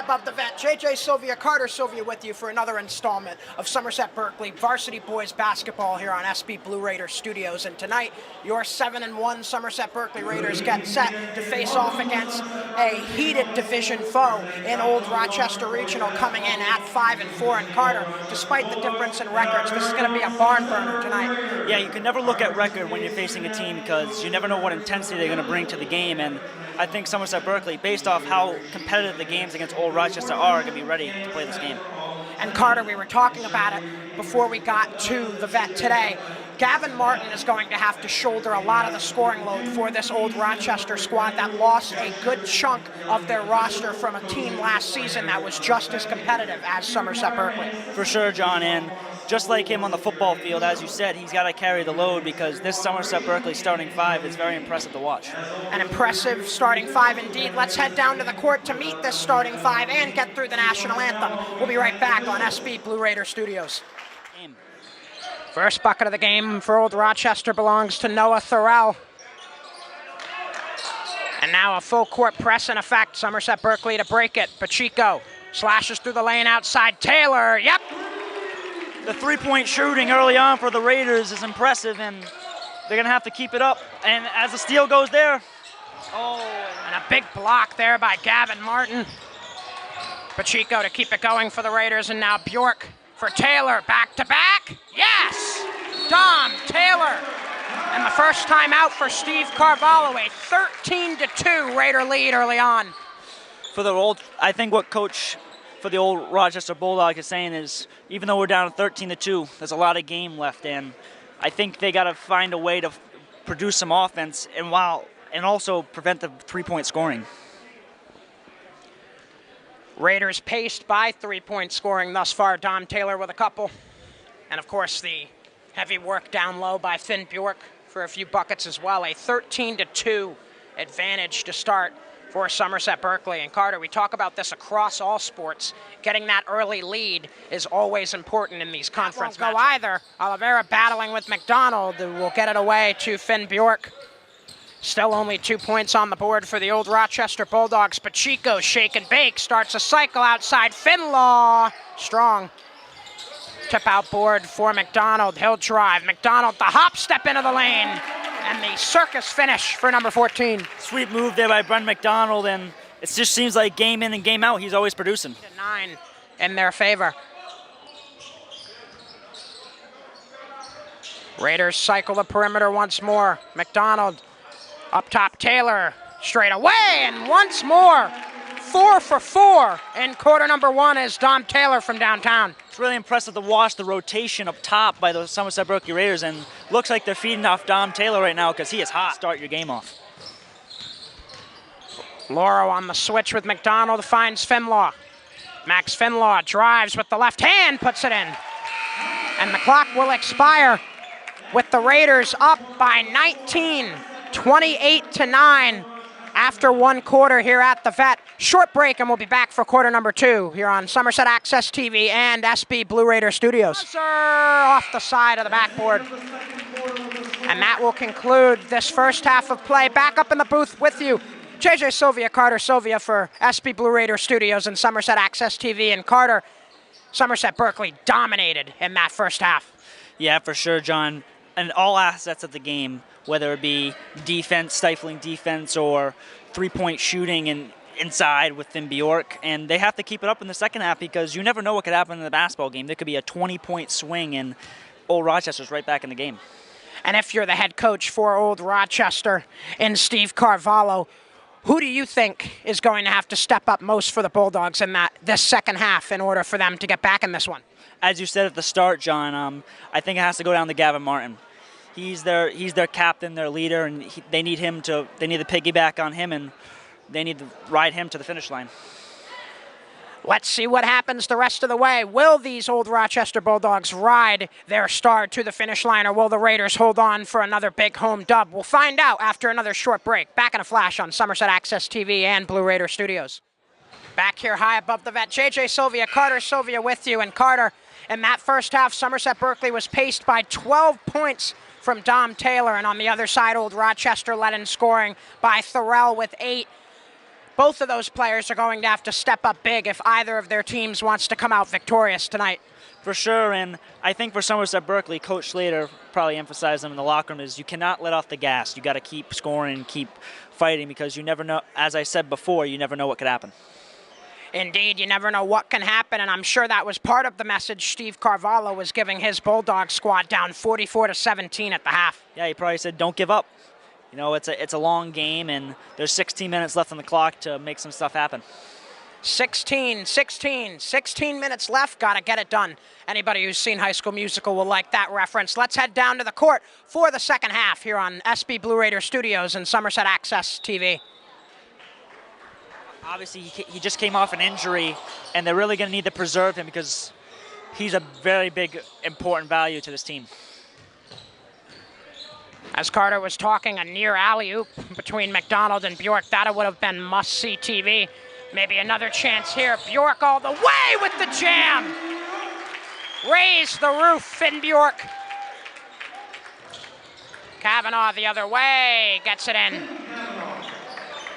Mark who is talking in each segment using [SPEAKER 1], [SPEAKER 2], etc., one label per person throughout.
[SPEAKER 1] above the vet. JJ Sylvia, Carter Sylvia with you for another installment of Somerset-Berkley Varsity Boys Basketball here on SB Blue Raider Studios. And tonight, your 7-1 Somerset-Berkley Raiders get set to face off against a heated division foe in Old Rochester Regional, coming in at 5-4. And Carter, despite the difference in records, this is going to be a barn burner tonight.
[SPEAKER 2] Yeah, you can never look at record when you're facing a team because you never know what intensity they're going to bring to the game. And I think Somerset-Berkley, based off how competitive the games against Old Rochester are, going to be ready to play this game.
[SPEAKER 1] And Carter, we were talking about it before we got to the vet today. Gavin Martin is going to have to shoulder a lot of the scoring load for this Old Rochester squad that lost a good chunk of their roster from a team last season that was just as competitive as Somerset-Berkley.
[SPEAKER 2] For sure, John, and just like him on the football field, as you said, he's got to carry the load because this Somerset-Berkley starting five is very impressive to watch.
[SPEAKER 1] An impressive starting five indeed. Let's head down to the court to meet this starting five and get through the national anthem. We'll be right back on SB Blue Raider Studios. First bucket of the game for Old Rochester belongs to Noah Thorell. And now a full court press in effect. Somerset-Berkley to break it. Pacheco slashes through the lane outside. Taylor, yep.
[SPEAKER 2] The three-point shooting early on for the Raiders is impressive, and they're going to have to keep it up. And as the steal goes there,
[SPEAKER 1] and a big block there by Gavin Martin. Pacheco to keep it going for the Raiders, and now Bjork for Taylor, back-to-back, yes! Dom Taylor, and the first time out for Steve Carvalho, a 13-2 Raider lead early on.
[SPEAKER 2] I think what coach for the Old Rochester Bulldogs is saying is, even though we're down 13-2, there's a lot of game left, and I think they got to find a way to produce some offense and also prevent the three-point scoring.
[SPEAKER 1] Raiders paced by three-point scoring thus far. Dom Taylor with a couple. And, of course, the heavy work down low by Finn Bjork for a few buckets as well. A 13-2 advantage to start for Somerset-Berkley. And, Carter, we talk about this across all sports. Getting that early lead is always important in these conference matches. Won't go either. Oliveira battling with McDonald. Will get it away to Finn Bjork. Still only 2 points on the board for the Old Rochester Bulldogs. Pacheco, shake and bake, starts a cycle outside. Finlaw, strong. Tip out board for McDonald. He'll drive. McDonald, the hop step into the lane. And the circus finish for number 14.
[SPEAKER 2] Sweet move there by Brent McDonald, and it just seems like game in and game out, he's always producing.
[SPEAKER 1] 9 in their favor. Raiders cycle the perimeter once more. McDonald. Up top, Taylor, straight away, and once more, 4 for 4 in quarter number one is Dom Taylor from downtown.
[SPEAKER 2] It's really impressive to watch the rotation up top by the Somerset-Berkley Raiders, and looks like they're feeding off Dom Taylor right now because he is hot. Start your game off.
[SPEAKER 1] Lauro on the switch with McDonald, finds Finlaw. Max Finlaw drives with the left hand, puts it in. And the clock will expire with the Raiders up by 19. 28-9 after one quarter here at the vet. Short break, and we'll be back for quarter number 2 here on Somerset Access TV and SB Blue Raider Studios. Off the side of the backboard. And that will conclude this first half of play. Back up in the booth with you, JJ Sylvia, Carter Sylvia for SB Blue Raider Studios and Somerset Access TV. And Carter, Somerset-Berkley dominated in that first half.
[SPEAKER 2] Yeah, for sure, John. And all assets of the game, whether it be defense, stifling defense, or three-point shooting and inside with Finn Bjork. And they have to keep it up in the second half because you never know what could happen in the basketball game. There could be a 20-point swing, and Old Rochester's right back in the game.
[SPEAKER 1] And if you're the head coach for Old Rochester and Steve Carvalho, who do you think is going to have to step up most for the Bulldogs in this second half in order for them to get back in this one?
[SPEAKER 2] As you said at the start, John, I think it has to go down to Gavin Martin. He's their captain, their leader, and they need to piggyback on him, and they need to ride him to the finish line.
[SPEAKER 1] Let's see what happens the rest of the way. Will these Old Rochester Bulldogs ride their star to the finish line, or will the Raiders hold on for another big home dub? We'll find out after another short break. Back in a flash on Somerset Access TV and Blue Raider Studios. Back here high above the vet, JJ Sylvia, Carter Sylvia with you. And Carter, in that first half, Somerset-Berkley was paced by 12 points from Dom Taylor, and on the other side, Old Rochester led in scoring by Thorell with 8. both of those players are going to have to step up big if either of their teams wants to come out victorious tonight.
[SPEAKER 2] For sure, and I think for Somerset-Berkley, Coach Slater probably emphasized them in the locker room is you cannot let off the gas. You got to keep scoring and keep fighting because you never know, as I said before, you never know what could happen.
[SPEAKER 1] Indeed, you never know what can happen, and I'm sure that was part of the message Steve Carvalho was giving his Bulldogs squad down 44-17 at the half.
[SPEAKER 2] Yeah, he probably said, don't give up. You know, it's a long game, and there's 16 minutes left on the clock to make some stuff happen.
[SPEAKER 1] 16 minutes left, got to get it done. Anybody who's seen High School Musical will like that reference. Let's head down to the court for the second half here on SB Blue Raider Studios and Somerset Access TV.
[SPEAKER 2] Obviously, he just came off an injury, and they're really going to need to preserve him because he's a very big, important value to this team.
[SPEAKER 1] As Carter was talking, a near alley-oop between McDonald and Bjork. That would have been must-see TV. Maybe another chance here. Bjork all the way with the jam. Raise the roof, Finn Bjork. Kavanaugh the other way, gets it in.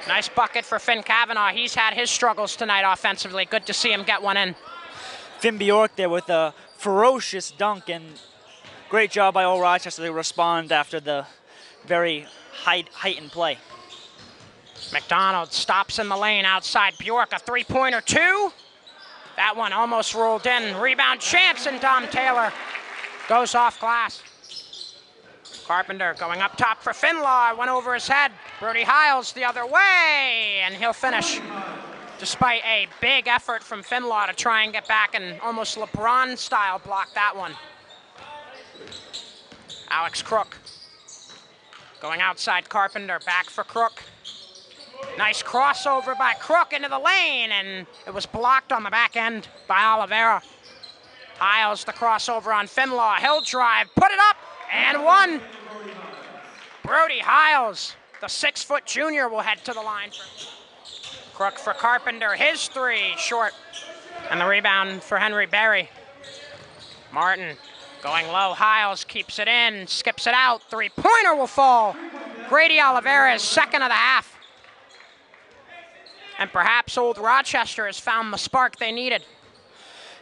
[SPEAKER 1] Nice bucket for Finn Kavanaugh. He's had his struggles tonight offensively. Good to see him get one in.
[SPEAKER 2] Finn Bjork there with a ferocious dunk, and great job by Old Rochester to respond after the very heightened play.
[SPEAKER 1] McDonald stops in the lane outside Bjork. A three-pointer, two. That one almost rolled in. Rebound chance, and Dom Taylor goes off glass. Carpenter going up top for Finlaw. Went over his head. Brody Hiles the other way, and he'll finish. Despite a big effort from Finlaw to try and get back and almost LeBron-style block that one. Alex Crook going outside Carpenter. Back for Crook. Nice crossover by Crook into the lane, and it was blocked on the back end by Oliveira. Hiles the crossover on Finlaw. He'll drive, put it up, and one. Brody Hiles, the 6-foot junior, will head to the line. Crook for Carpenter, his three, short. And the rebound for Henry Berry. Martin going low, Hiles keeps it in, skips it out, three-pointer will fall. Grady Oliveira's second of the half. And perhaps Old Rochester has found the spark they needed.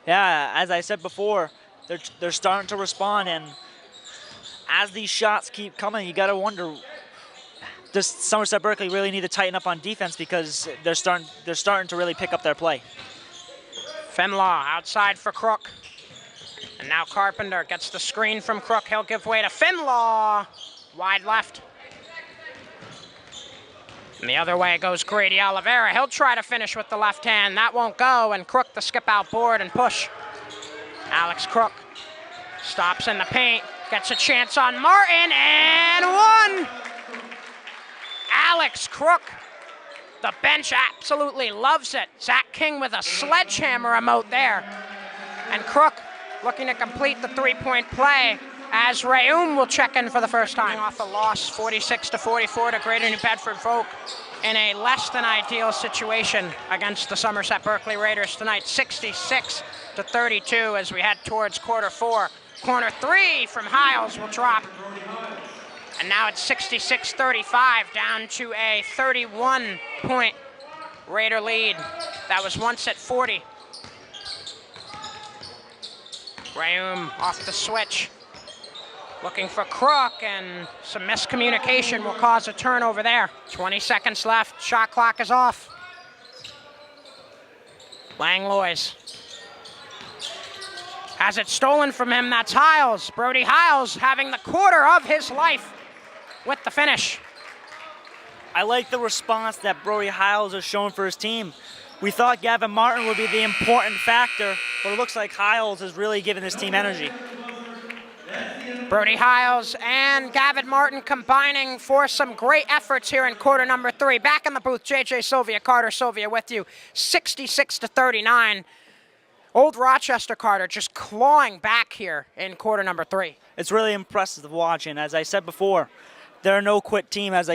[SPEAKER 2] Yeah, as I said before, they're starting to respond, and as these shots keep coming, you got to wonder, does Somerset-Berkley really need to tighten up on defense because they're starting to really pick up their play.
[SPEAKER 1] Finlaw outside for Crook. And now Carpenter gets the screen from Crook. He'll give way to Finlaw. Wide left. And the other way goes Grady Oliveira. He'll try to finish with the left hand. That won't go, and Crook the skip out board and push. Alex Crook stops in the paint, gets a chance on Martin, and one! Alex Crook. The bench absolutely loves it. Zach King with a sledgehammer emote there. And Crook looking to complete the three-point play as Rayoum will check in for the first time. Off a loss, 46-44 to Greater New Bedford Folk in a less than ideal situation against the Somerset-Berkley Raiders tonight, 66-32 as we head towards quarter four. Corner three from Hiles will drop. And now it's 66-35, down to a 31-point Raider lead. That was once at 40. Rayoum off the switch. Looking for Crook, and some miscommunication will cause a turnover there. 20 seconds left, shot clock is off. Langlois has it stolen from him, that's Hiles. Brody Hiles having the quarter of his life with the finish.
[SPEAKER 2] I like the response that Brody Hiles has shown for his team. We thought Gavin Martin would be the important factor, but it looks like Hiles is really giving this team energy.
[SPEAKER 1] Brody Hiles and Gavin Martin combining for some great efforts here in quarter number three. Back in the booth, JJ Sylvia, Carter Sylvia with you, 66-39. Old Rochester, Carter, just clawing back here in quarter number three.
[SPEAKER 2] It's really impressive to watch, and as I said before, they're a no-quit team, as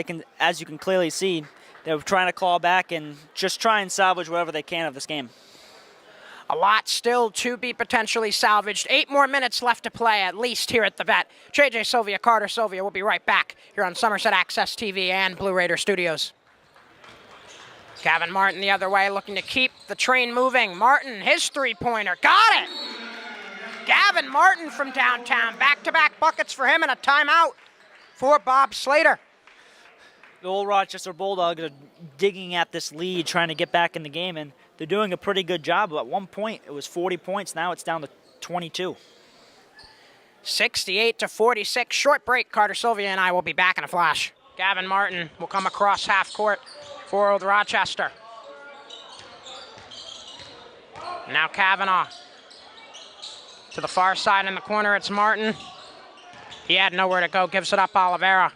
[SPEAKER 2] you can clearly see. They're trying to claw back and just try and salvage whatever they can of this game.
[SPEAKER 1] A lot still to be potentially salvaged. 8 more minutes left to play, at least here at the Vet. JJ Sylvia, Carter Sylvia, we'll be right back here on Somerset Access TV and Blue Raider Studios. Gavin Martin the other way, looking to keep the train moving. Martin, his three-pointer, got it! Gavin Martin from downtown, back-to-back buckets for him and a timeout for Bob Slater.
[SPEAKER 2] The Old Rochester Bulldogs are digging at this lead, trying to get back in the game, and they're doing a pretty good job. At one point, it was 40 points. Now it's down to 22.
[SPEAKER 1] 68-46, short break. Carter Sylvia and I will be back in a flash. Gavin Martin will come across half court for Old Rochester. Now Kavanaugh. To the far side in the corner, it's Martin. He had nowhere to go, gives it up Oliveira.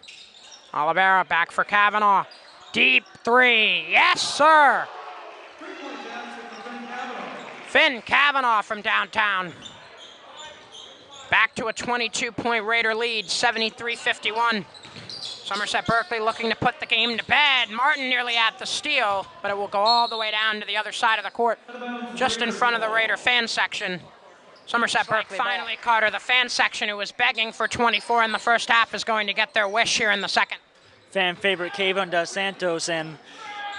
[SPEAKER 1] Oliveira back for Kavanaugh. Deep three, yes sir! Finn Kavanaugh from downtown. Back to a 22-point Raider lead, 73-51. Somerset-Berkley looking to put the game to bed. Martin nearly at the steal, but it will go all the way down to the other side of the court, just in front of the Raider fan section. Somerset-Berkley finally, Carter, the fan section who was begging for 24 in the first half, is going to get their wish here in the second.
[SPEAKER 2] Fan favorite Kayvon Dos Santos, and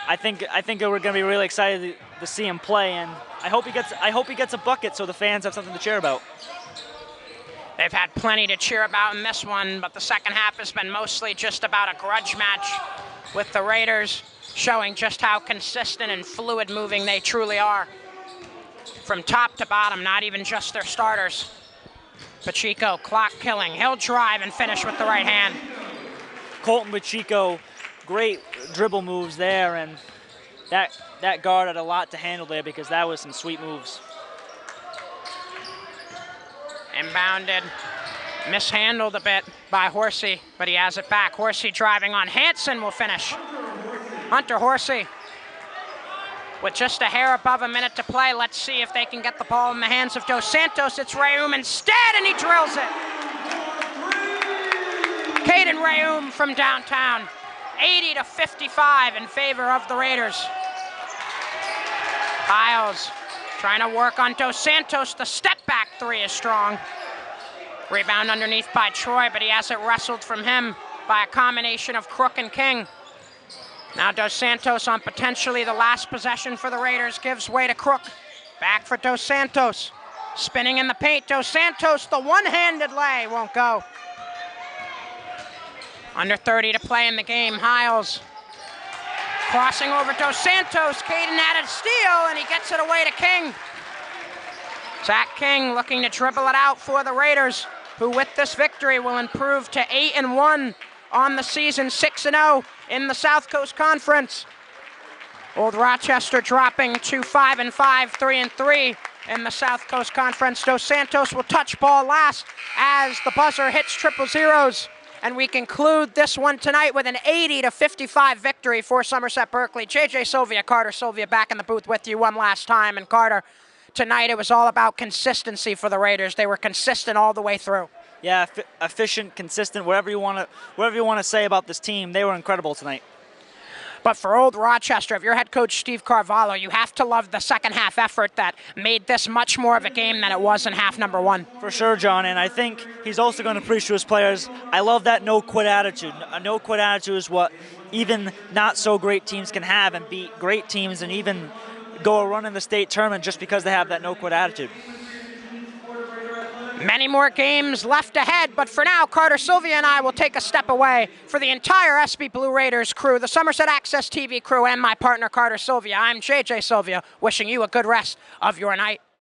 [SPEAKER 2] I think we're going to be really excited to see him play, and I hope he gets a bucket so the fans have something to cheer about.
[SPEAKER 1] They've had plenty to cheer about in this one, but the second half has been mostly just about a grudge match with the Raiders, showing just how consistent and fluid moving they truly are. From top to bottom, not even just their starters. Pacheco, clock killing. He'll drive and finish with the right hand.
[SPEAKER 2] Colton Pacheco, great dribble moves there, and that guard had a lot to handle there because that was some sweet moves.
[SPEAKER 1] Inbounded, mishandled a bit by Horsey, but he has it back. Horsey driving on Hansen will finish. Hunter Horsey with just a hair above a minute to play. Let's see if they can get the ball in the hands of Dos Santos. It's Rayoum instead, and he drills it. Caden Rayoum from downtown, 80-55 in favor of the Raiders. Hiles trying to work on Dos Santos. The step back three is strong. Rebound underneath by Troy, but he has it wrestled from him by a combination of Crook and King. Now Dos Santos on potentially the last possession for the Raiders gives way to Crook. Back for Dos Santos. Spinning in the paint, Dos Santos, the one-handed lay won't go. Under 30 to play in the game, Hiles crossing over Dos Santos. Caden had a steal, and he gets it away to King. Zach King looking to dribble it out for the Raiders, who with this victory will improve to 8-1 on the season, 6-0 in the South Coast Conference. Old Rochester dropping to 5-5, 3-3 in the South Coast Conference. Dos Santos will touch ball last as the buzzer hits triple zeros. And we conclude this one tonight with an 80-55 victory for Somerset-Berkley. JJ Sylvia, Carter Sylvia back in the booth with you one last time. And Carter, tonight it was all about consistency for the Raiders. They were consistent all the way through.
[SPEAKER 2] Yeah, efficient, consistent, whatever you want to say about this team, they were incredible tonight.
[SPEAKER 1] But for Old Rochester, if you're head coach Steve Carvalho, you have to love the second half effort that made this much more of a game than it was in half number one.
[SPEAKER 2] For sure, John, and I think he's also going to preach to his players. I love that no-quit attitude. A no-quit attitude is what even not-so-great teams can have and beat great teams and even go a run in the state tournament just because they have that no-quit attitude.
[SPEAKER 1] Many more games left ahead, but for now, Carter Sylvia and I will take a step away. For the entire SB Blue Raiders crew, the Somerset Access TV crew, and my partner Carter Sylvia, I'm JJ Sylvia, wishing you a good rest of your night.